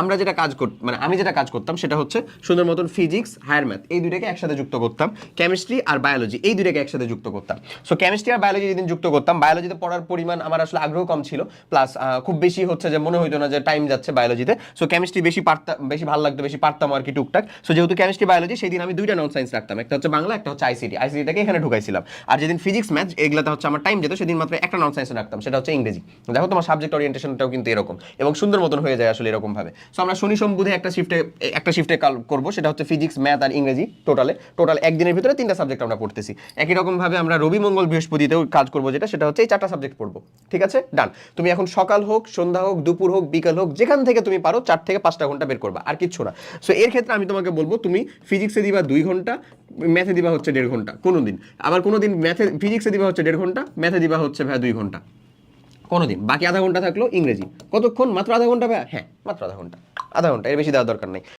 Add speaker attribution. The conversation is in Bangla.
Speaker 1: আমরা যেটা কাজ মানে আমি যেটা কাজ করতাম সেটা হচ্ছে সুন্দর মতন ফিজিক্স হায়ার ম্যাথ এই দুইটাকে একসাথে যুক্ত করতাম, কেমিস্ট্রি আর বায়োলজি এই দুইটাকে একসাথে যুক্ত করতাম। সো কেমিস্ট্রি আর বায়োলজি যেদিন যুক্ত করতাম, বায়োলজিতে পড়ার পরিমাণ আমার আসলে আগ্রহ কম ছিল, প্লাস খুব বেশি হচ্ছে যে মনে হইতো না যে টাইম যাচ্ছে বায়োলজিতে। সো কেমিস্ট্রি বেশি ভালো লাগতো, বেশি পারতাম আর কি টুকটাক। সো যেহেতু কেমিস্ট্রি বায়োলজি, সেই দিন আমি দুইটা নন সায়েন্স রাখতাম, একটা হচ্ছে বাংলা, একটা হচ্ছে আইসিটিটাকে এখানে ঢুকাইছিলাম। আর যেদিন ফিজিক্স ম্যাথ এগুলাতে হচ্ছে আমার টাইম যেত, সেদিন মাত্র একটা নন সায়েন্স রাখতাম, সেটা হচ্ছে ইংরেজি। দেখো তোমার সাবজেক্ট ওরিয়েন্টেশনটাও কিন্তু এরকম এবং সুন্দর মতন হয়ে যায় আসলে এরকম ভাবে। সো আমরা শনি সোম বুধে একটা শিফটে করবো, সেটা হচ্ছে ফিজিক্স ম্যাথ আর ইংরেজি। টোটাল একদিনের ভিতরে 3টা সাবজেক্ট আমরা পড়তেছি। একই রকম ভাবে আমরা রবি মঙ্গল বৃহস্পতিতেও কাজ করবো, সেটা হচ্ছে এই 4টা সাবজেক্ট পড়বো। ঠিক আছে, ডান। তুমি এখন সকাল হোক, সন্ধ্যা হোক, দুপুর হোক, বিকাল হোক, যেখান থেকে তুমি পারো 4 থেকে 5টা ঘন্টা বের করবা, আর কিচ্ছু না। সো এর ক্ষেত্রে আমি তোমাকে বলবো তুমি ফিজিক্সে দিবা 2 ঘন্টা, ম্যাথে দিবা হচ্ছে 1.5 ঘন্টা কোনো দিন, আবার কোনো দিন ফিজিক্সে দিবা হচ্ছে 1.5 ঘন্টা, ম্যাথে দিবা হচ্ছে ভাই 2 ঘন্টা কোনো দিন। বাকি আধা ঘন্টা থাকলো ইংরেজি। কতক্ষণ? মাত্র আধা ঘন্টা ভাই? হ্যাঁ, মাত্র আধা ঘন্টা, এর বেশি দেওয়ার দরকার নেই।